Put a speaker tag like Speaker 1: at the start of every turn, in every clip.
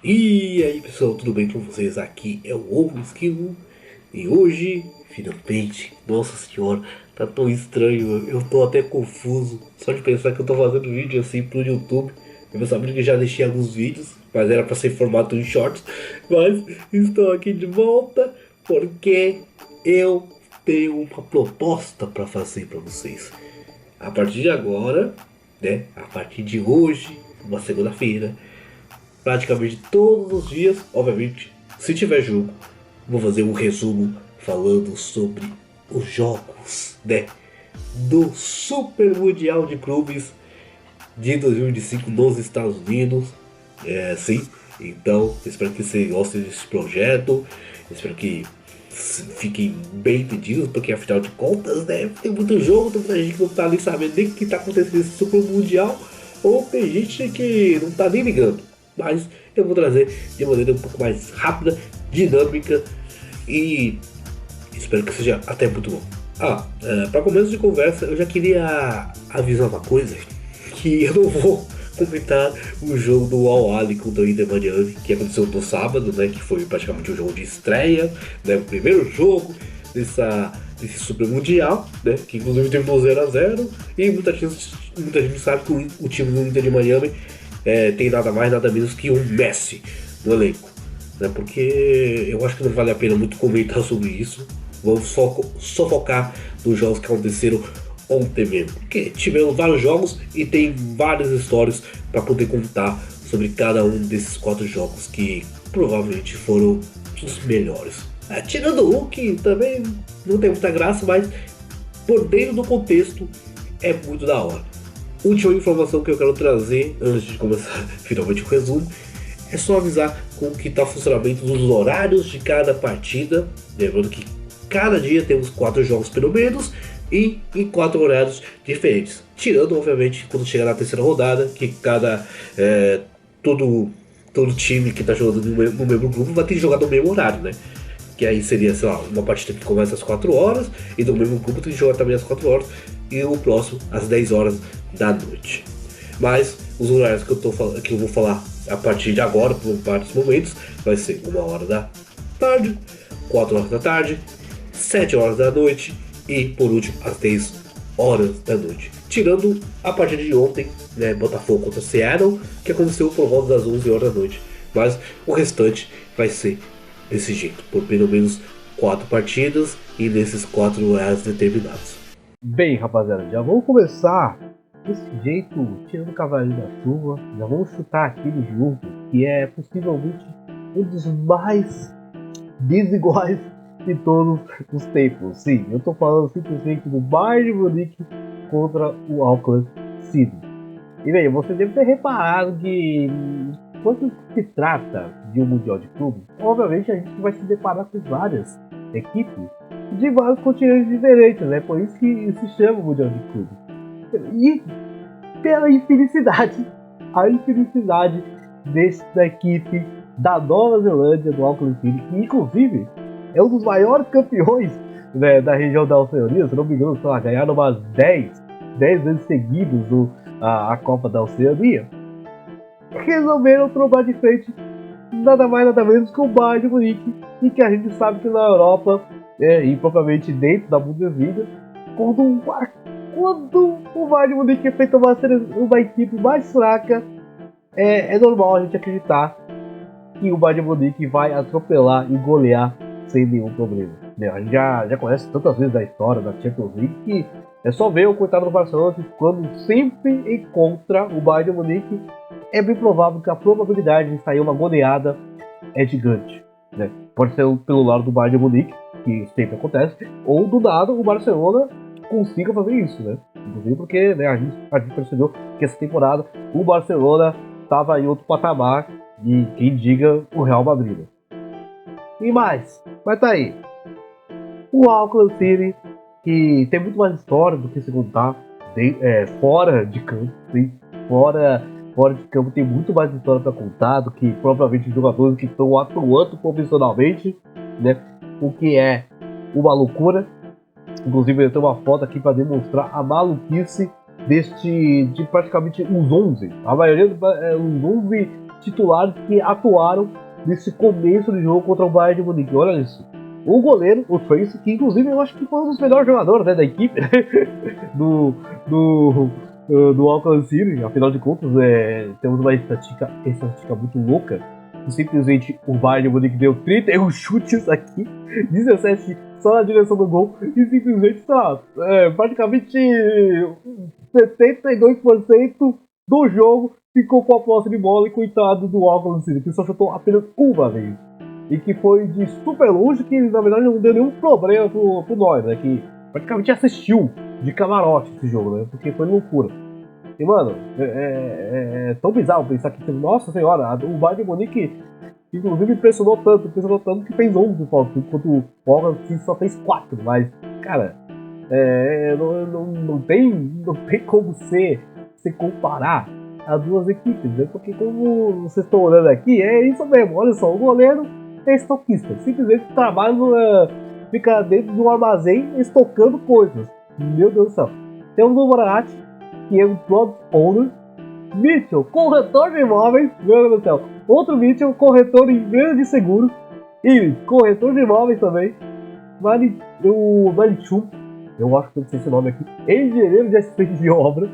Speaker 1: E aí pessoal, tudo bem com vocês? Aqui é o Ovo Esquilo e hoje, finalmente, nossa senhora, tá tão estranho, eu tô até confuso só de pensar que eu tô fazendo vídeo assim pro YouTube. Eu sabia que já deixei alguns vídeos, mas era pra ser em formato de shorts, mas estou aqui de volta porque eu tenho uma proposta pra fazer pra vocês. A partir de agora, né, a partir de hoje, uma segunda-feira, praticamente todos os dias, obviamente, se tiver jogo, vou fazer um resumo falando sobre os jogos, né, do Super Mundial de Clubes de 2025 nos Estados Unidos. Sim, então espero que vocês gostem desse projeto, espero que fiquem bem entendidos, porque afinal de contas, né, tem muito jogo, tem muita gente que não tá ali sabendo nem o que tá acontecendo nesse Super Mundial, ou tem gente que não tá nem ligando. Mas eu vou trazer de maneira um pouco mais rápida, dinâmica e espero que seja até muito bom. Para começo de conversa, eu já queria avisar uma coisa, que eu não vou comentar o jogo do Al Ahly contra o Inter Miami, que aconteceu no sábado, né, que foi praticamente o jogo de estreia, né, o primeiro jogo desse Super Mundial, né, que inclusive terminou 0-0, e muita gente sabe que o time do Inter de Miami tem nada mais, nada menos que um Messi no elenco, né? Porque eu acho que não vale a pena muito comentar sobre isso. Vamos só focar nos jogos que aconteceram ontem mesmo. Porque tivemos vários jogos e tem várias histórias para poder contar sobre cada um desses 4 jogos que provavelmente foram os melhores. Tirando o que também não tem muita graça, mas por dentro do contexto é muito da hora. Última informação que eu quero trazer antes de começar finalmente o resumo é só avisar como que está o funcionamento dos horários de cada partida. Lembrando que cada dia temos 4 jogos pelo menos e em 4 horários diferentes. Tirando, obviamente, quando chegar na terceira rodada, que todo, todo time que está jogando no mesmo grupo vai ter que jogar no mesmo horário, né? Que aí seria, sei lá, uma partida que começa às 4 horas e do mesmo grupo tem que jogar também às 4 horas e o próximo às 10 horas da noite. Mas os horários que eu vou falar a partir de agora, por vários momentos, vai ser 1 hora da tarde, 4 horas da tarde, 7 horas da noite e por último às 10 horas da noite. Tirando a partida de ontem, né, Botafogo contra Seattle, que aconteceu por volta das 11 horas da noite. Mas o restante vai ser desse jeito, por pelo menos 4 partidas e nesses 4 horários determinados.
Speaker 2: Bem, rapaziada, já vamos começar desse jeito, tirando o cavalinho da chuva. Já vamos chutar aquele jogo que é possivelmente um dos mais desiguais de todos os tempos. Sim, eu tô falando simplesmente do Bayern de Munique contra o Auckland City. E bem, você deve ter reparado que quando se trata de um Mundial de Clubes, obviamente a gente vai se deparar com várias equipes de vários continentes diferentes, né? Por isso que se chama Mundial de Clubes. E pela infelicidade, a infelicidade desta equipe da Nova Zelândia, do Auckland City, que inclusive é um dos maiores campeões, né, da região da Oceania, se não me engano, ganharam umas 10 vezes seguidos a Copa da Oceania, resolveram trombar de frente nada mais nada menos que o Bayern de Munique, e que a gente sabe que na Europa, e propriamente dentro da Bundesliga, quando, quando o Bayern de Munique enfrenta uma equipe mais fraca, é normal a gente acreditar que o Bayern de Munique vai atropelar e golear sem nenhum problema. A gente já conhece tantas vezes a história da Champions League que é só ver o coitado do Barcelona que quando sempre encontra o Bayern de Munique é bem provável que a probabilidade de sair uma goleada é gigante. Né? Pode ser pelo lado do Bayern de Munique, que sempre acontece, ou do lado o Barcelona consiga fazer isso, né? Inclusive porque, né, a gente percebeu que essa temporada o Barcelona estava em outro patamar e quem diga o Real Madrid. E mais, mas tá aí. O Auckland City, que tem muito mais história do que se contar fora de campo, sim, fora de campo tem muito mais história para contar do que propriamente jogadores que estão atuando profissionalmente, né? O que é uma loucura. Inclusive eu tenho uma foto aqui para demonstrar a maluquice de praticamente os 11. A maioria os 11 titulares que atuaram nesse começo de jogo contra o Bayern de Munique. Olha isso. O goleiro, o Tracy, que inclusive eu acho que foi um dos melhores jogadores, né, da equipe, né, do Auckland City. Afinal de contas, temos uma estatística muito louca. E simplesmente o Bayern de Munique deu 31 chutes aqui, 17 só na direção do gol, e simplesmente praticamente 72% do jogo ficou com a posse de bola, e coitado do Auckland City, que só chutou apenas uma vez. E que foi de super longe, que na verdade não deu nenhum problema pro nós, né? Que praticamente assistiu de camarote esse jogo, né? Porque foi loucura. E mano, é tão bizarro pensar que, nossa senhora, o Bayern de Munique inclusive impressionou tanto que fez 11 faltas, enquanto o Auckland só fez 4. Mas, cara, não tem como se comparar as duas equipes, né? Porque como vocês estão olhando aqui, é isso mesmo. Olha só, o goleiro é estoquista, simplesmente trabalha fica dentro de um armazém estocando coisas. Meu Deus do céu. Temos o Moratti, que é um product owner. Mitchell, corretor de imóveis. Meu Deus do céu. Outro Mitchell, corretor em empresa de seguros. E corretor de imóveis também. O Malichum, eu acho que eu não sei esse nome aqui, engenheiro de assistente de obra.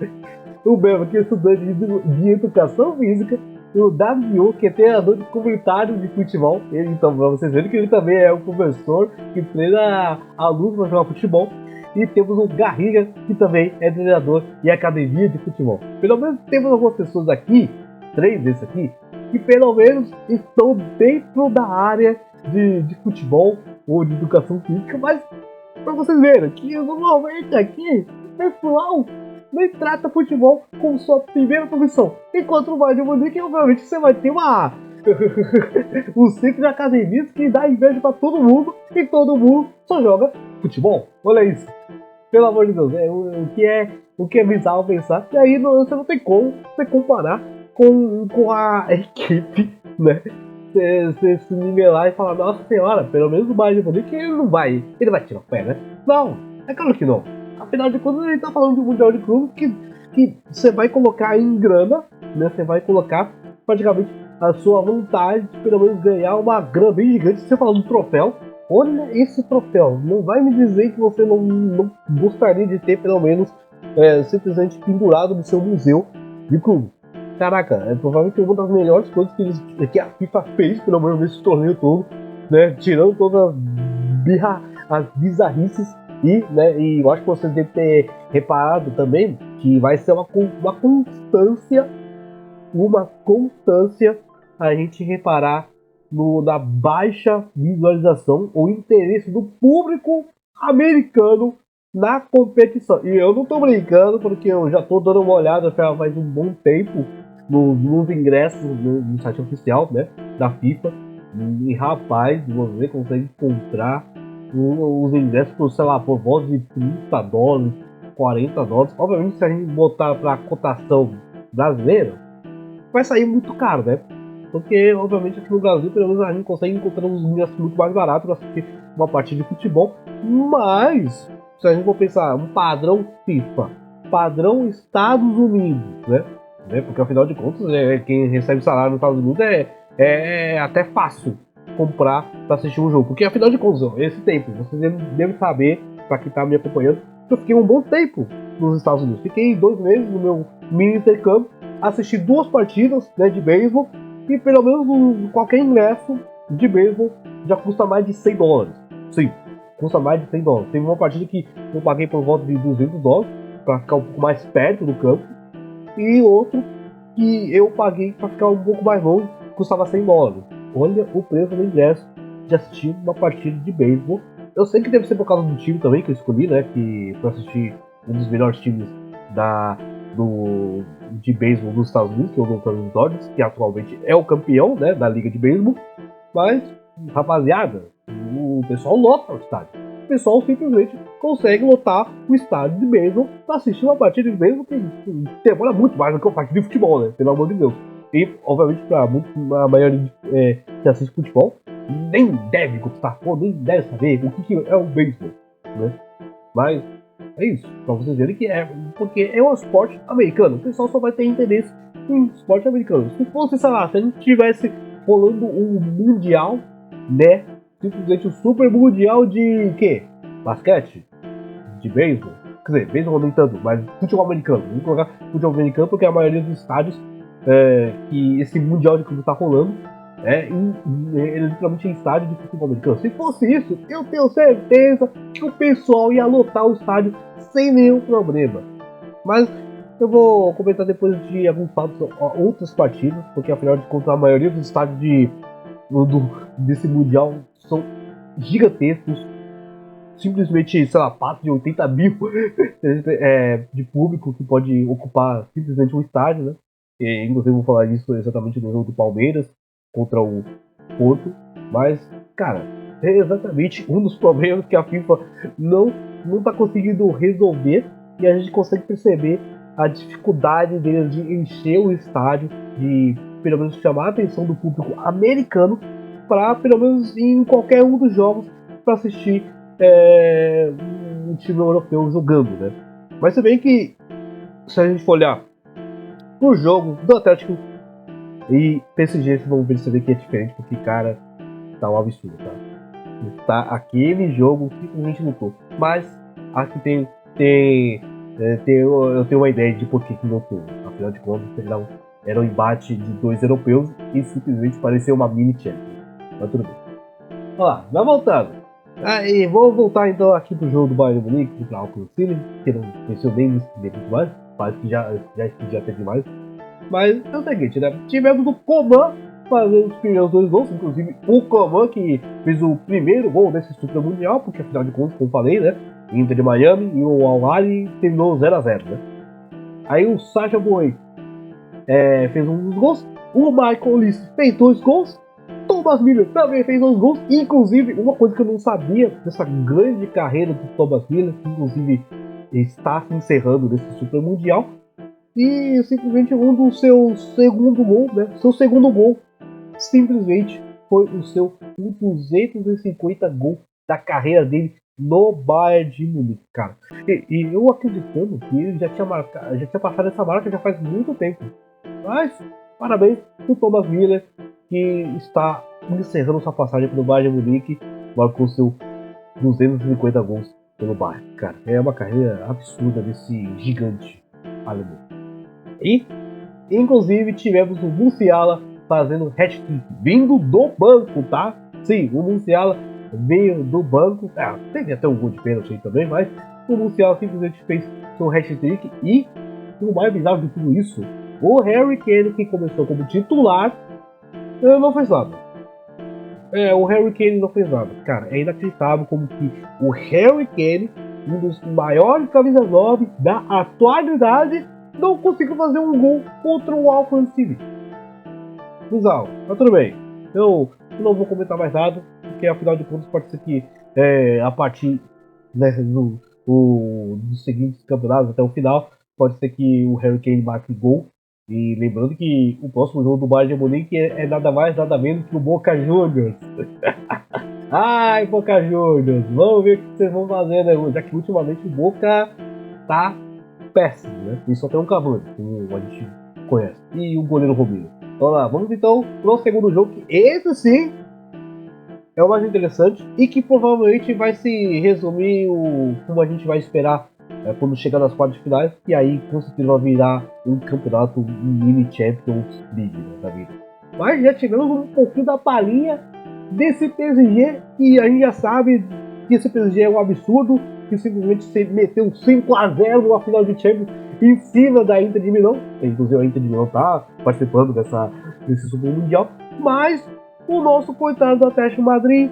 Speaker 2: O mesmo que é estudante de educação física. O WO, que é treinador de comunitário de futebol. Então, pra vocês verem que ele também é um professor que treina alunos para jogar futebol. E temos o Garriga, que também é treinador e academia de futebol. Pelo menos temos algumas pessoas aqui, 3 desses aqui, que pelo menos estão dentro da área de futebol ou de educação física, mas para vocês verem que normalmente aqui o pessoal nem trata futebol como sua primeira profissão. Enquanto no Bayern de Munique, obviamente, você vai ter um centro de academias que dá inveja para todo mundo, e todo mundo só joga futebol. Olha isso. Pelo amor de Deus, o que é bizarro pensar. E aí você não tem como você comparar com a equipe, né? Você se nivelar e falar, nossa senhora, pelo menos o Bayern de Munique ele vai tirar o pé, né? Não, é claro que não. Afinal de contas, a gente tá falando de um mundial de clubes que você vai colocar em grana, né? Você vai colocar praticamente a sua vontade de pelo menos ganhar uma grana bem gigante. Você fala do troféu. Olha esse troféu, não vai me dizer que você não gostaria de ter pelo menos simplesmente pendurado no seu museu de clube. Caraca, é provavelmente uma das melhores coisas que a FIFA fez, pelo menos nesse torneio todo, né? Tirando todas as bizarrices e eu acho que vocês devem ter reparado também que vai ser uma constância a gente reparar na baixa visualização ou interesse do público americano na competição. E eu não tô brincando, porque eu já tô dando uma olhada já faz um bom tempo nos ingressos no site oficial, né, da FIFA. E rapaz, você consegue encontrar os ingressos por, sei lá, por volta de $30, $40. Obviamente, se a gente botar pra cotação brasileira, vai sair muito caro, né? Porque, obviamente, aqui no Brasil, pelo menos a gente consegue encontrar uns ingressos muito mais baratos para assistir uma partida de futebol. Mas, se a gente for pensar um padrão FIFA, padrão Estados Unidos, né? Porque, afinal de contas, quem recebe salário nos Estados Unidos é até fácil comprar para assistir um jogo. Porque, afinal de contas, esse tempo, vocês devem saber, para quem está me acompanhando, que eu fiquei um bom tempo nos Estados Unidos. Fiquei 2 meses no meu mini intercâmbio, assisti 2 partidas, né, de beisebol. E pelo menos qualquer ingresso de beisebol já custa mais de $100. Sim, custa mais de $100. Teve uma partida que eu paguei por volta de $200 para ficar um pouco mais perto do campo. E outro que eu paguei para ficar um pouco mais longe, custava $100. Olha o preço do ingresso de assistir uma partida de beisebol. Eu sei que deve ser por causa do time também que eu escolhi, né? Que para assistir um dos melhores times de beisebol dos Estados Unidos, que é o Los Angeles Dodgers, que atualmente é o campeão, né, da liga de beisebol. Mas, rapaziada, o pessoal lota o estádio. O pessoal simplesmente consegue lotar o estádio de beisebol para assistir uma partida de beisebol que demora muito mais do que uma partida de futebol, né? Pelo amor de Deus. E, obviamente, para a maioria que assiste futebol, nem deve gostar, nem deve saber o que é o beisebol, né? Mas é isso, pra vocês verem que porque é um esporte americano. O pessoal só vai ter interesse em esporte americano. Se fosse, sei lá, se a gente tivesse rolando um mundial, né? Simplesmente o super mundial de quê? Basquete? De beisebol? Quer dizer, beisebol nem tanto, mas futebol americano. Vamos colocar futebol americano porque a maioria dos estádios que esse mundial de clube tá rolando é literalmente em estádio de futebol americano. Se fosse isso, eu tenho certeza que o pessoal ia lotar o estádio sem nenhum problema. Mas eu vou comentar depois de alguns fatos outras partidas, porque afinal de contas a maioria dos estádios desse mundial são gigantescos. Simplesmente, sei lá, passo de 80 mil de público que pode ocupar simplesmente um estádio, né? E, inclusive, vou falar disso exatamente no jogo do Palmeiras contra o Porto. Mas, cara, é exatamente um dos problemas que a FIFA não tá conseguindo resolver. E a gente consegue perceber a dificuldade deles de encher o estádio, de pelo menos chamar a atenção do público americano para, pelo menos em qualquer um dos jogos, para assistir um time europeu jogando, né? Mas se bem que, se a gente for olhar pro jogo do Atlético e PSG, vocês vão perceber que é diferente, porque, cara, tá um absurdo, tá? Tá aquele jogo simplesmente lutou. Mas aqui eu tenho uma ideia de por que lutou. Afinal de contas, era um embate de dois europeus e simplesmente parecia uma mini Champions. Mas tudo bem. Olha lá, vai voltando. E vou voltar então aqui pro jogo do Bayern de Munique contra o Auckland City, que não conheceu nem muito mais, parece que já teve mais. Mas é o seguinte, né? Tivemos o Coman fazendo os primeiros dois gols, inclusive o Coman que fez o primeiro gol desse Super Mundial, porque afinal de contas, como eu falei, né? Inter de Miami e o Al-Ahly terminou 0x0, né? Aí o Sacha Boey fez um dos gols, o Michael Olise fez 2 gols, Thomas Müller também fez 2 gols, inclusive uma coisa que eu não sabia dessa grande carreira do Thomas Müller, que inclusive está se encerrando nesse Super Mundial, e simplesmente um do seu segundo gol, né? Seu segundo gol simplesmente foi o seu 250 gol da carreira dele no Bayern de Munique, cara. E eu acreditando que ele já tinha passado essa marca já faz muito tempo. Mas parabéns pro Thomas Müller, que está encerrando sua passagem pelo Bayern de Munique, marcou seu 250 gols pelo Bayern. Cara, é uma carreira absurda desse gigante alemão. E, inclusive, tivemos o Musiala fazendo hat-trick, vindo do banco, tá? Sim, o Musiala veio do banco. Teve até um gol de pênalti aí também, mas o Musiala simplesmente fez seu hat-trick. E, o mais bizarro de tudo isso, o Harry Kane, que começou como titular, não fez nada. O Harry Kane não fez nada. Cara, é inacreditável como que o Harry Kane, um dos maiores camisas 9 da atualidade, não conseguiu fazer um gol contra o Auckland City. Bizarro, mas tudo bem. Eu não vou comentar mais nada, porque afinal de contas pode ser que a partir dos seguintes campeonatos até o final, pode ser que o Harry Kane marque gol. E lembrando que o próximo jogo do Bayern de Munique é nada mais, nada menos que o Boca Juniors. Ai, Boca Juniors, vamos ver o que vocês vão fazer, né? Já que ultimamente o Boca tá péssimo, né? E só tem um Cavani, como a gente conhece, e o goleiro Romero. Vamos lá, vamos então pro segundo jogo, que esse sim é o mais interessante e que provavelmente vai se resumir como a gente vai esperar quando chegar nas quartas finais, e aí com certeza vai virar um campeonato, mini Champions League, né, da vida. Mas já tivemos um pouquinho da palhinha desse PSG, e a gente já sabe que esse PSG é um absurdo, que simplesmente se meteu 5x0 numa final de Champions em cima da Inter de Milão. Inclusive a Inter de Milão está participando desse Super Mundial, mas o nosso coitado do Atlético Madrid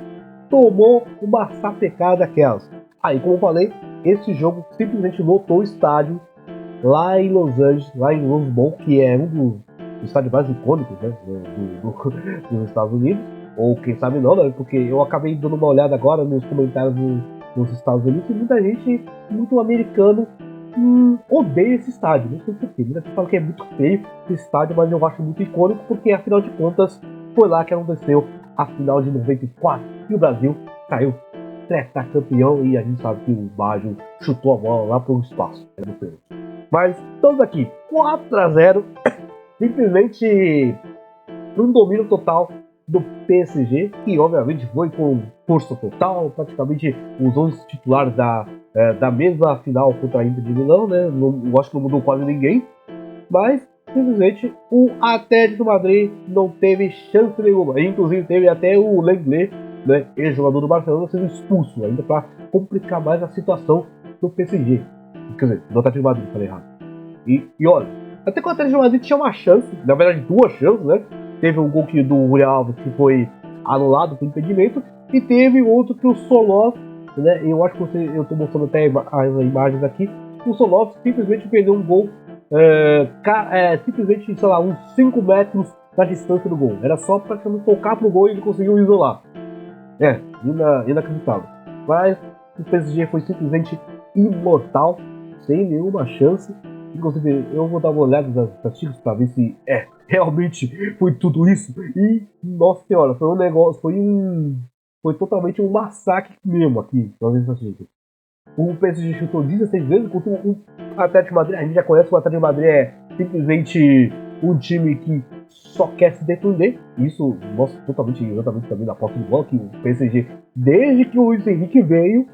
Speaker 2: tomou uma sapecada daquelas. Aí, como eu falei, esse jogo simplesmente lotou o estádio lá em Los Angeles, lá em Rose Bowl, que é um dos estádios mais icônicos, né, dos Estados Unidos. Ou quem sabe não, né? Porque eu acabei dando uma olhada agora nos comentários nos Estados Unidos e muita gente, muito americano, odeia esse estádio. Não sei porquê. Muita gente fala que é muito feio esse estádio, mas eu acho muito icônico porque, afinal de contas, foi lá que aconteceu a final de 94 e o Brasil caiu campeão, e a gente sabe que o Baggio chutou a bola lá pro espaço. Mas estamos aqui, 4x0 simplesmente um domínio total do PSG, que obviamente foi com força total, praticamente os 11 titulares da mesma final contra a Inter de Milão, né? Eu acho que não mudou quase ninguém, mas simplesmente o Atlético de Madrid não teve chance nenhuma. Inclusive teve até o Lenglet, né, ex-jogador do Barcelona, sendo expulso, ainda para complicar mais a situação do PSG. Quer dizer, do Atlético de Madrid, falei errado. E olha, até que o Atlético de Madrid tinha uma chance, na verdade 2 chances, né? Teve um gol do Julián Alves que foi anulado por impedimento, e teve outro que o Solov, né? Eu acho que eu estou mostrando até as imagens aqui. O Solov simplesmente perdeu um gol, simplesmente, sei lá, uns 5 metros da distância do gol. Era só praticamente tocar pro gol e ele conseguiu isolar. Inacreditável. Mas o PSG foi simplesmente imortal, sem nenhuma chance. Inclusive, eu vou dar uma olhada nas estatísticas para ver se realmente foi tudo isso. E, nossa senhora, foi um negócio, foi totalmente um massacre mesmo aqui, para ver as estatísticas. O PSG chutou 16 vezes contra o Atlético de Madrid. A gente já conhece que o Atlético de Madrid é simplesmente um time que só quer se defender. Isso mostra exatamente também na posse de bola, que o PSG, desde que o Luiz Henrique veio,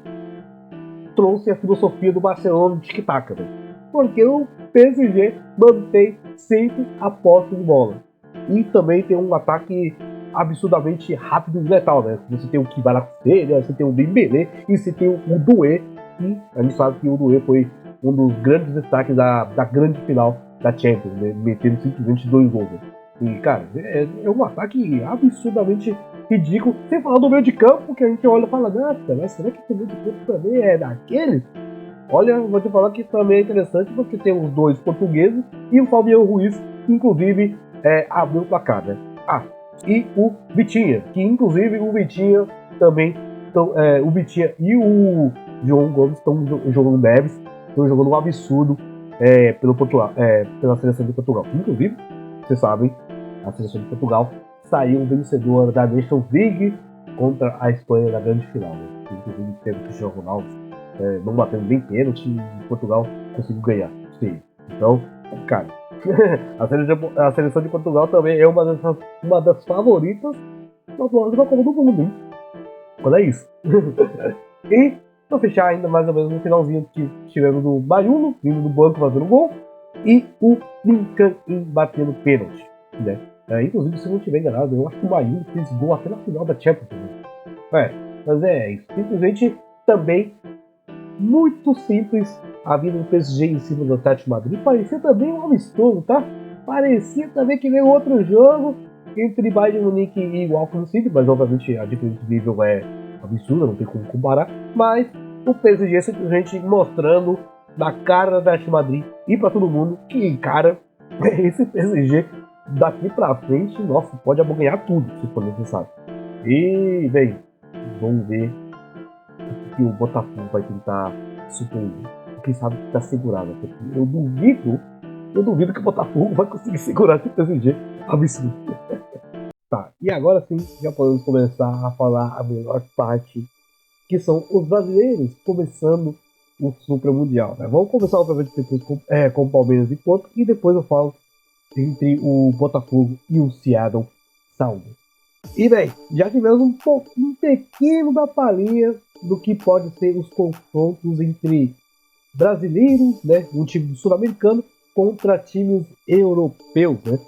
Speaker 2: trouxe a filosofia do Barcelona de tic-tac, né? Porque o PSG mantém sempre a posse de bola. E também tem um ataque absurdamente rápido e letal, né? Você tem o Kvaratskhelia, você tem o Dembélé e você tem o Doué. E a gente sabe que o Doué foi um dos grandes destaques da grande final da Champions, né? Metendo simplesmente 2 gols. E, cara, é um ataque absurdamente ridículo. Sem falar do meio de campo, que a gente olha e fala, nossa, mas será que esse meio de campo também é daqueles? Olha, vou te falar que também é interessante porque tem os 2 portugueses e o Fabián Ruiz, que inclusive abriu o placar, né? E o Vitinha, que inclusive o Vitinha também, o Vitinha e o João Gomes estão jogando Neves, estão jogando um absurdo pela seleção de Portugal. Inclusive, vocês sabem, a seleção de Portugal saiu vencedora da Nations League contra a Espanha na grande final, né? Inclusive teve o Cristiano Ronaldo não batendo bem pênalti e Portugal conseguiu ganhar. Sim. Então, cara, a seleção de Portugal também é uma das favoritas da Copa do Mundo, hein? Olha isso. E pra fechar ainda mais ou menos no finalzinho, que tivemos o Bayuno vindo do banco fazendo gol e o Lincoln batendo pênalti, né? Inclusive, se não estiver enganado, eu acho que o Bayuno fez gol até na final da Champions. Mas é isso. Simplesmente também muito simples a vida do PSG em cima do Atlético de Madrid. Parecia também um amistoso, tá? Parecia também que veio outro jogo entre Bayern de Munique e o Alcon City, mas obviamente a diferença de nível é absurda, não tem como comparar. Mas o PSG simplesmente mostrando na cara do Atlético de Madrid e para todo mundo que, cara, esse PSG daqui pra frente, nossa, pode abocanhar tudo, se for necessário. E, bem, vamos ver que o Botafogo vai tentar surpreender. Quem sabe que tá segurado. Eu duvido que o Botafogo vai conseguir segurar esse PSG absurdo. Tá, e agora sim, já podemos começar a falar a melhor parte, que são os brasileiros começando o Super Mundial, né? Vamos começar obviamente depois com o Palmeiras e Porto, e depois eu falo entre o Botafogo e o Seattle Sounders. E bem, já tivemos um pequeno da palhinha do que pode ser os confrontos entre brasileiros, né, um time sul-americano contra times europeus, né?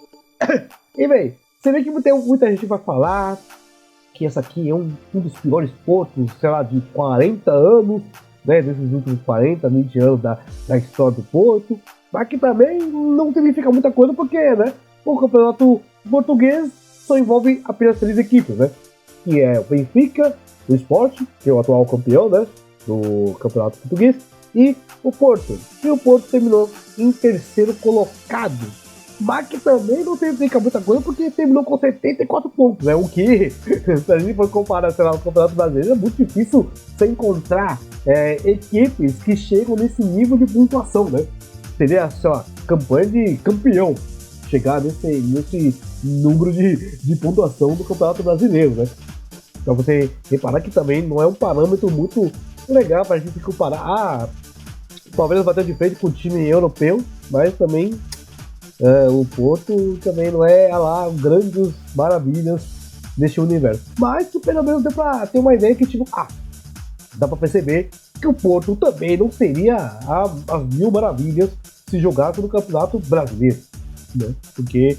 Speaker 2: E bem, você vê que muita gente vai falar que essa aqui é um dos piores portos, sei lá, de 40 anos, né, desses últimos 40, 20 anos da história do Porto, mas que também não significa muita coisa porque, né, o campeonato português só envolve apenas 3 equipes, né, que é o Benfica, o Sport, que é o atual campeão, né, do campeonato português, e o Porto. E o Porto terminou em 3º colocado, mas que também não significa muita coisa porque terminou com 74 pontos, né? O que, se a gente for comparar, sei lá, o Campeonato Brasileiro, é muito difícil você encontrar equipes que chegam nesse nível de pontuação, né? Seria, sei lá, campanha de campeão chegar nesse número de pontuação do Campeonato Brasileiro, né? Então você reparar que também não é um parâmetro muito legal para a gente comparar. O Palmeiras bateu de frente com o time europeu, mas também O Porto também não é lá grandes maravilhas deste universo. Mas que pelo menos deu pra ter uma ideia que, tipo, dá pra perceber que o Porto também não seria as mil maravilhas se jogasse no Campeonato Brasileiro, né? Porque,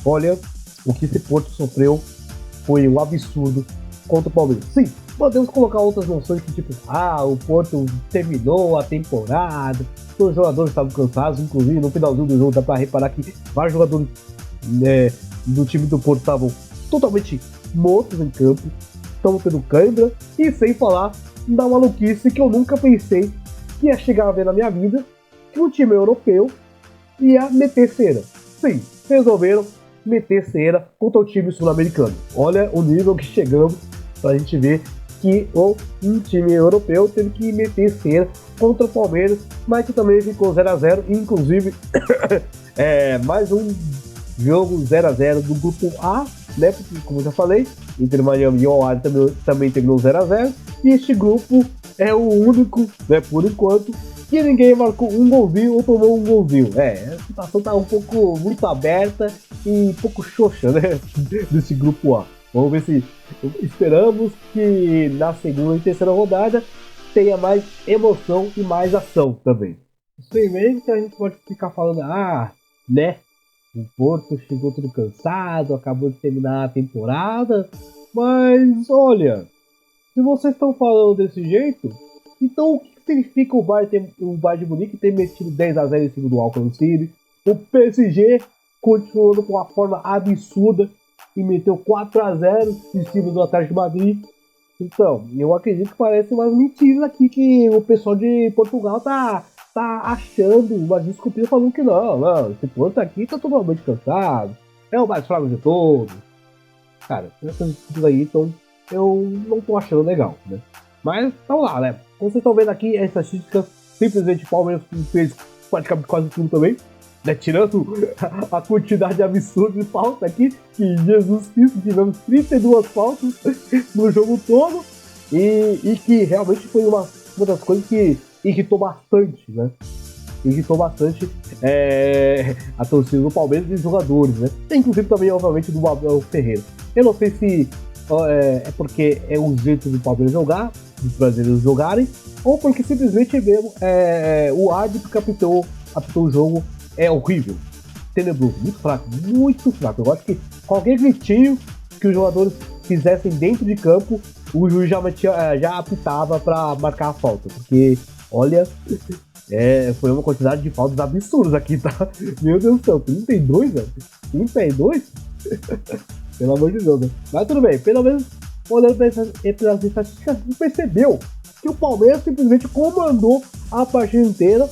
Speaker 2: olha, o que esse Porto sofreu foi um absurdo contra o Palmeiras. Sim, podemos colocar outras noções que, tipo, o Porto terminou a temporada, todos os jogadores estavam cansados, inclusive no finalzinho do jogo dá pra reparar que vários jogadores do time do Porto estavam totalmente mortos em campo, estavam tendo cãibra, e sem falar da maluquice que eu nunca pensei que ia chegar a ver na minha vida, que um time europeu ia meter cera. Sim, resolveram meter cera contra o time sul-americano. Olha o nível que chegamos pra gente ver que um time europeu teve que meter cera contra o Palmeiras, mas que também ficou 0x0, inclusive mais um jogo 0x0 do grupo A, né? Porque, como eu já falei, Inter Miami e o Al também terminou 0x0, e este grupo é o único, né, por enquanto, que ninguém marcou um golzinho ou tomou um golzinho. A situação tá um pouco muito aberta e um pouco xoxa, né, desse grupo A. Vamos ver se esperamos que na segunda e terceira rodada tenha mais emoção e mais ação também. Sem mesmo que a gente pode ficar falando, né, o Porto chegou tudo cansado, acabou de terminar a temporada, mas olha, se vocês estão falando desse jeito, então o que significa o Bayern de Munique ter metido 10x0 em cima do Auckland City, o PSG continuando com uma forma absurda e meteu 4x0 em cima do Atlético de Madrid? Então, eu acredito que parece umas mentiras aqui que o pessoal de Portugal tá achando, umas desculpinhas falando que não, esse Porto aqui tá totalmente cansado, é o mais fraco de todos. Cara, essas desculpas aí, então, eu não tô achando legal, né? Mas, vamos lá, né? Como vocês estão vendo aqui, as estatísticas, simplesmente o Palmeiras fez praticamente quase tudo também, né? Tirando a quantidade absurda de falta aqui, que Jesus Cristo, tivemos 32 faltas no jogo todo, e que realmente foi uma das coisas que irritou bastante, né? Irritou bastante a torcida do Palmeiras e os jogadores, né? Inclusive também, obviamente, do Abel Ferreira. Eu não sei se é porque é o jeito do Palmeiras jogar, dos brasileiros jogarem, ou porque simplesmente mesmo o árbitro que apitou o jogo é horrível, tenebroso, muito fraco, muito fraco. Eu acho que qualquer gritinho que os jogadores fizessem dentro de campo, o juiz já apitava para marcar a falta, porque olha, foi uma quantidade de faltas absurdas aqui, tá? Meu Deus do céu, 32, velho? 32? Pelo amor de Deus, né? Mas tudo bem, pelo menos olhando pelas estatísticas, você percebeu que o Palmeiras simplesmente comandou a partida inteira.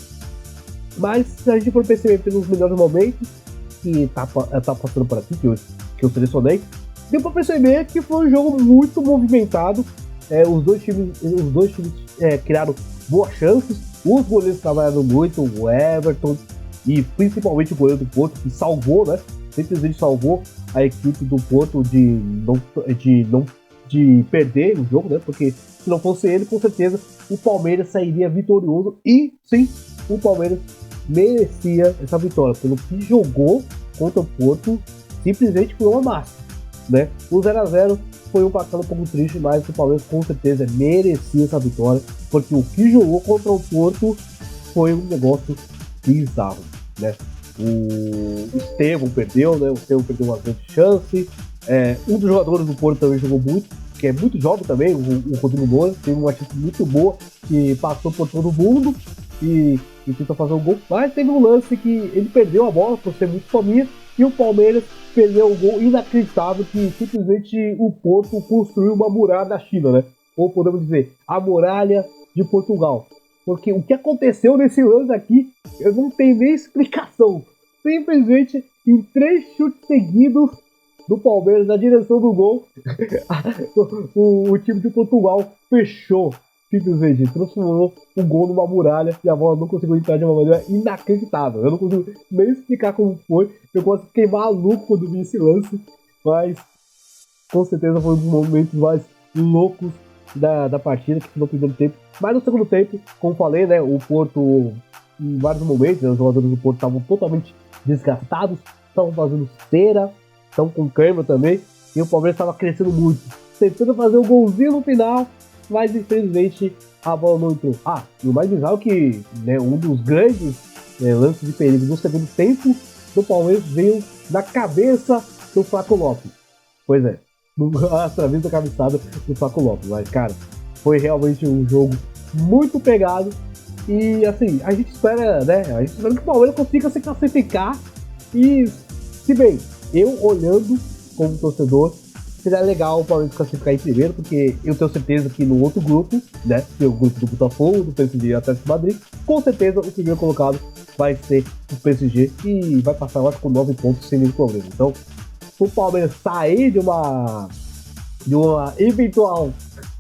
Speaker 2: Mas se a gente for perceber pelos melhores momentos que tá passando por aqui, que eu selecionei, deu pra perceber que foi um jogo muito movimentado. Os dois times criaram boas chances, os goleiros trabalharam muito, o Everton e principalmente o goleiro do Porto, que salvou, né? Simplesmente salvou a equipe do Porto de perder o jogo, né? Porque se não fosse ele, com certeza o Palmeiras sairia vitorioso, e sim, o Palmeiras merecia essa vitória, pelo que jogou contra o Porto, simplesmente foi uma massa, né? O 0x0 foi um placar um pouco triste, mas o Palmeiras com certeza merecia essa vitória, porque o que jogou contra o Porto foi um negócio bizarro, né? O Estevão perdeu, né? O Estevão perdeu uma grande chance. Um dos jogadores do Porto também jogou muito, que é muito jovem também, o Rodrigo Moura, teve uma chance muito boa, que passou por todo mundo e tentou fazer um gol, mas teve um lance que ele perdeu a bola por ser muito fominha, e o Palmeiras perdeu um gol inacreditável, que simplesmente o Porto construiu uma muralha da China, né? Ou podemos dizer, a muralha de Portugal. Porque o que aconteceu nesse lance aqui, eu não tenho nem explicação. Simplesmente, em 3 chutes seguidos do Palmeiras na direção do gol, o time de Portugal fechou. Simplesmente transformou o gol numa muralha e a bola não conseguiu entrar de uma maneira inacreditável. Eu não consigo nem explicar como foi. Eu quase fiquei maluco quando vi esse lance, mas com certeza foi um dos momentos mais loucos da partida, que foi no primeiro tempo. Mas no segundo tempo, como falei, né, o Porto, em vários momentos, né, os jogadores do Porto estavam totalmente desgastados, estavam fazendo cera, estão com câimbra também, e o Palmeiras estava crescendo muito, tentando fazer um golzinho no final, mas infelizmente a bola não entrou. E o mais bizarro é que, né, um dos grandes lances de perigo do segundo tempo do Palmeiras veio da cabeça do Flaco Lopes. Pois é, através da cabeçada do Flaco Lopes. Mas, cara, foi realmente um jogo muito pegado. E, assim, a gente espera, né? A gente espera que o Palmeiras consiga se classificar. E, se bem, eu olhando como torcedor, seria legal o Palmeiras classificar em primeiro, porque eu tenho certeza que no outro grupo, né? Que é o grupo do Botafogo, do PSG e Atlético de Madrid, com certeza o primeiro colocado vai ser o PSG e vai passar, eu acho, com 9 pontos sem nenhum problema. Então, o Palmeiras sair de uma eventual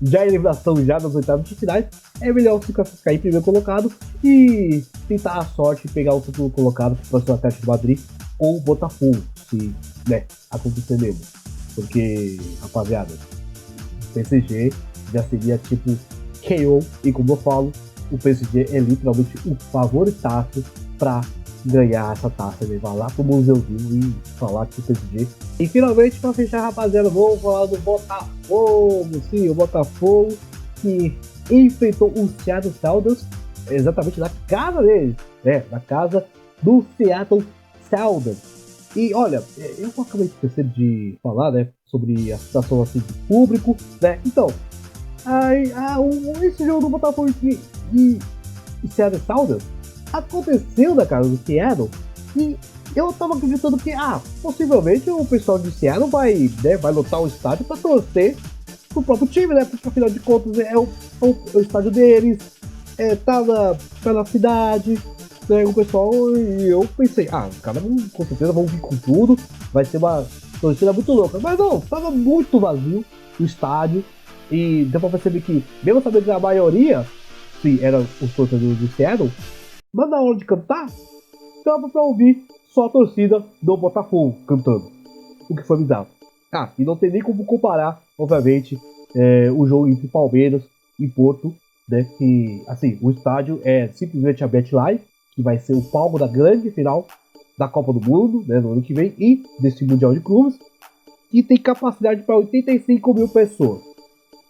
Speaker 2: já eliminação já nas oitavas de finais, é melhor se classificar em primeiro colocado e tentar a sorte e pegar o segundo colocado para o Atlético de Madrid ou o Botafogo, se, né, acontecer mesmo. Porque, rapaziada, o PSG já seria tipo KO, e como eu falo, o PSG é literalmente o favoritaço para ganhar essa taça, levar lá pro museuzinho e falar que o PSG. E finalmente, para fechar, rapaziada, vou falar do Botafogo. Sim, o Botafogo que enfrentou o Seattle Sounders exatamente na casa deles, na casa do Seattle Sounders. E olha, eu acabei de esquecer de falar, né, sobre a situação assim do público, né? Então, esse jogo do Botafogo e Seattle Sounders aconteceu na casa do Seattle, e eu tava acreditando que, possivelmente o pessoal de Seattle vai lotar o estádio pra torcer pro próprio time, né? Porque afinal de contas é o estádio deles, tá na cidade, né? O pessoal, e eu pensei, os caras com certeza vão vir com tudo, vai ser uma torcida muito louca. Mas não, tava muito vazio o estádio, e deu pra perceber que, mesmo sabendo que a maioria, eram os torcedores do Seattle, mas na hora de cantar, dava pra ouvir só a torcida do Botafogo cantando, o que foi bizarro. E não tem nem como comparar, obviamente, o jogo entre Palmeiras e Porto, né, que, assim, o estádio é simplesmente a MetLife, que vai ser o palco da grande final da Copa do Mundo, né, no ano que vem, e desse Mundial de Clubes, que tem capacidade para 85 mil pessoas.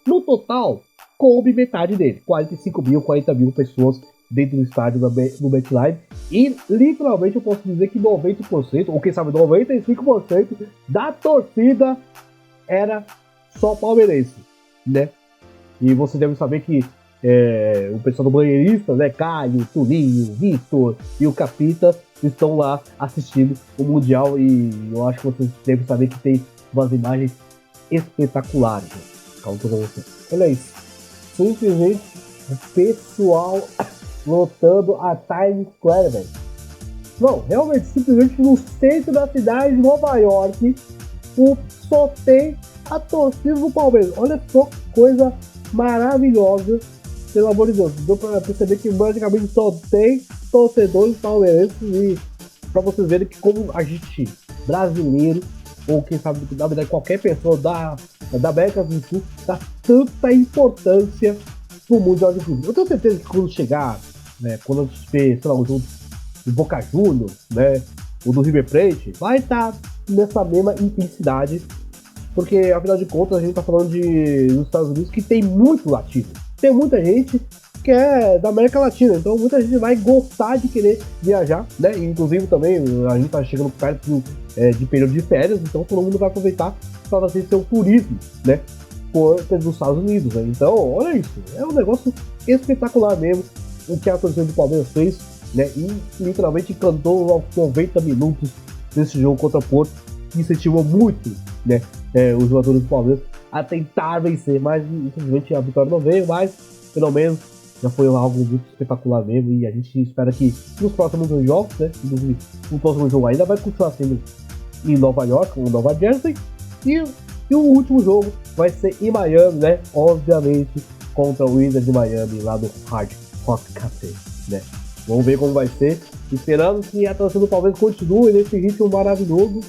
Speaker 2: No total, coube metade dele, 45 mil, 40 mil pessoas dentro do estádio no MetLife, e literalmente eu posso dizer que 90%, ou quem sabe 95% da torcida era só palmeirense, né? E você deve saber que o pessoal do Banheirista, né, Caio, Tulinho, Victor e o Capita estão lá assistindo o Mundial, e eu acho que vocês devem saber que tem umas imagens espetaculares. Calma pra você. Olha isso, simplesmente o pessoal lotando a Times Square, velho. Não, realmente, simplesmente no centro da cidade de Nova York, só tem a torcida do Palmeiras. Olha só que coisa maravilhosa, pelo amor de Deus. Deu pra perceber que basicamente só tem torcedores palmeirenses, e pra vocês verem que como a gente, brasileiro, ou quem sabe, na verdade, qualquer pessoa da América do Sul, dá tanta importância pro Mundial de Clubes. Eu tenho certeza que quando chegar, né, quando a gente vê, sei lá, o jogo do Boca Juniors, né, o do River Plate, vai estar nessa mesma intensidade, porque afinal de contas a gente tá falando dos Estados Unidos, que tem muito latino, tem muita gente que é da América Latina, então muita gente vai gostar de querer viajar, né, inclusive também a gente tá chegando perto de período de férias, então todo mundo vai aproveitar para fazer seu turismo, né, dos Estados Unidos, né? Então olha isso, é um negócio espetacular mesmo o que a torcida do Palmeiras fez, né, e literalmente cantou aos 90 minutos desse jogo contra o Porto, que incentivou muito, né, os jogadores do Palmeiras a tentar vencer, mas infelizmente a vitória não veio, mas pelo menos já foi algo muito espetacular mesmo, e a gente espera que nos próximos jogos, né, inclusive o próximo jogo ainda vai continuar sendo em Nova York, ou Nova Jersey, e o último jogo vai ser em Miami, né, obviamente contra o Inter de Miami, lá do Hard Rock Café, né. Vamos ver como vai ser, esperando que a torcida do Palmeiras continue nesse ritmo maravilhoso.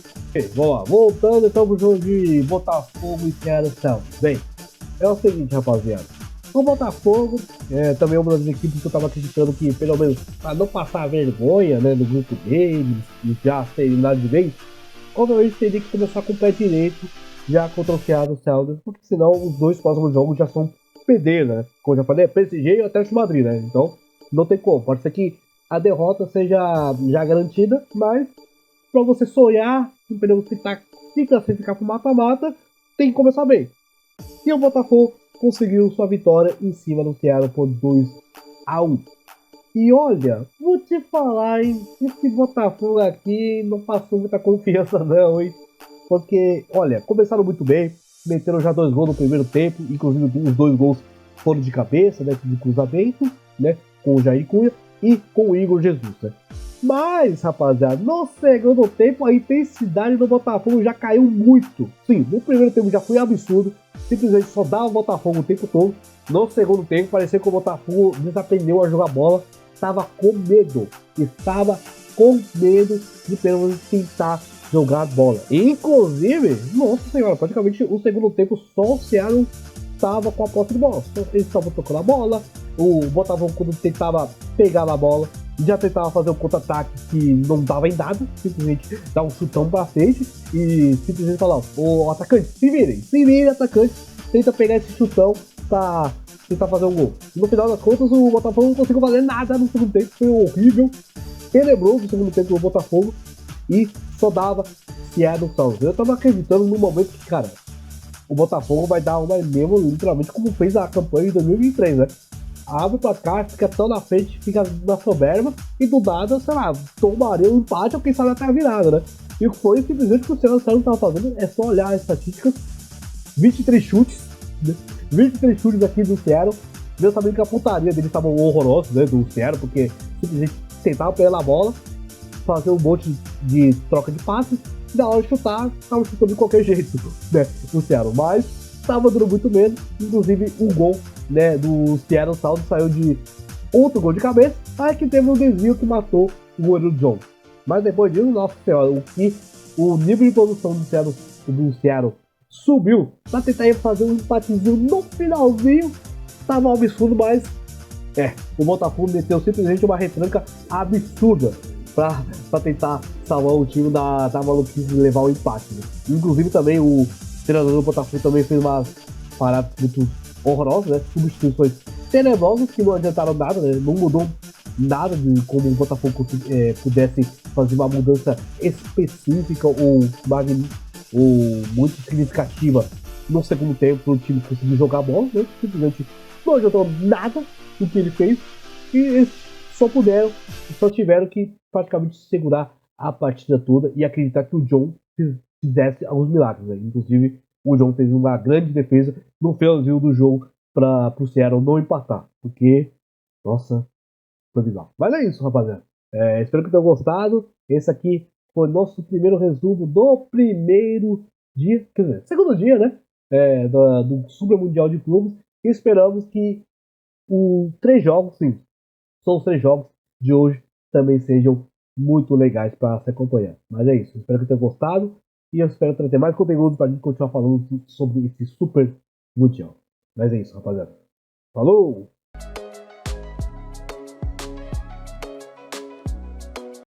Speaker 2: Vamos lá, voltando então pro jogo de Botafogo e Seattle Sounders. Bem, é o seguinte, rapaziada, O Botafogo também é uma das equipes que eu estava acreditando que, pelo menos, para não passar vergonha, né, no grupo deles e já ser eliminado de vez, obviamente teria que começar com o pé direito já contra o Seattle Sounders, porque senão os dois próximos jogos já são pedreira, né? Como eu já falei, é PSG e Atlético de Madrid, né? Então não tem como. Pode ser que a derrota seja já garantida, mas para você sonhar, entendeu? Se classificar para o mata-mata, tem que começar bem. E o Botafogo conseguiu sua vitória em cima do Seattle por 2-1. E olha, vou te falar, hein? Esse Botafogo aqui não passou muita confiança não, hein? Porque, olha, começaram muito bem, meteram já 2 gols no primeiro tempo, inclusive os 2 gols foram de cabeça, né, de cruzamento, né, com o Jair Cunha e com o Igor Jesus, né. Mas, rapaziada, no segundo tempo a intensidade do Botafogo já caiu muito. Sim, no primeiro tempo já foi absurdo, simplesmente só dava o Botafogo o tempo todo. No segundo tempo parecia que o Botafogo desaprendeu a jogar bola, estava com medo de pelo menos tentar jogar bola. Inclusive, nossa senhora, praticamente o segundo tempo só o Seattle estava com a posse de bola. Eles estavam tocando a bola, o Botafogo quando tentava pegar na bola, já tentava fazer um contra-ataque que não dava em nada, simplesmente dar um chutão pra frente e simplesmente falar, o atacante, se virem, atacante, tenta pegar esse chutão pra tentar fazer um gol. E no final das contas, o Botafogo não conseguiu fazer nada no segundo tempo, foi horrível, tenebroso o segundo tempo do Botafogo e só dava Seattle Sounders. Eu tava acreditando no momento que, cara, o Botafogo vai dar uma mesmo, literalmente, como fez a campanha de 2023, né? Abre o placar, fica tão na frente, fica na soberba e do nada, sei lá, tomaria um empate ou quem sabe até a virada, né? E foi simplesmente o que o Seattle Sounders tava fazendo, é só olhar as estatísticas, 23 chutes, né? 23 chutes aqui do Seattle. Deus sabendo que a pontaria deles estavam horrorosos, né, do Seattle, porque simplesmente tentavam pegar a bola, fazer um monte de troca de passes, e na hora de chutar, tava chutando de qualquer jeito, né, o Seattle. Mas tava dando muito menos, inclusive o gol, né, do Seattle Sounders saiu de outro gol de cabeça, aí que teve um desvio que matou o goleiro John. Mas depois disso, nossa senhora, o nível de produção do Seattle subiu pra tentar fazer um empatezinho no finalzinho, tava um absurdo, mas o Botafogo meteu simplesmente uma retranca absurda pra tentar salvar o time da maluquice de levar o empate, né? Inclusive também o treinador do Botafogo também fez umas paradas muito horrorosas, né? Substituições tenebrosas que não adiantaram nada, né? Não mudou nada de como o Botafogo pudesse fazer uma mudança específica ou muito significativa no segundo tempo para o time conseguir jogar bola, né? Simplesmente não adiantou nada do que ele fez e eles só tiveram que praticamente segurar a partida toda e acreditar que o John fizesse alguns milagres, né? Inclusive o John fez uma grande defesa no finalzinho do jogo para o Seattle não empatar, porque, nossa, foi bizarro. Mas é isso, rapaziada. Espero que tenham gostado. Esse aqui foi nosso primeiro resumo do primeiro dia, quer dizer, segundo dia, né? Do Super Mundial de Clubes. E esperamos que os 3 jogos, sim, são os 3 jogos de hoje, também sejam muito legais para se acompanhar. Mas é isso. Espero que tenham gostado. E eu espero trazer mais conteúdo para a gente continuar falando sobre esse Super Mundial. Mas é isso, rapaziada. Falou!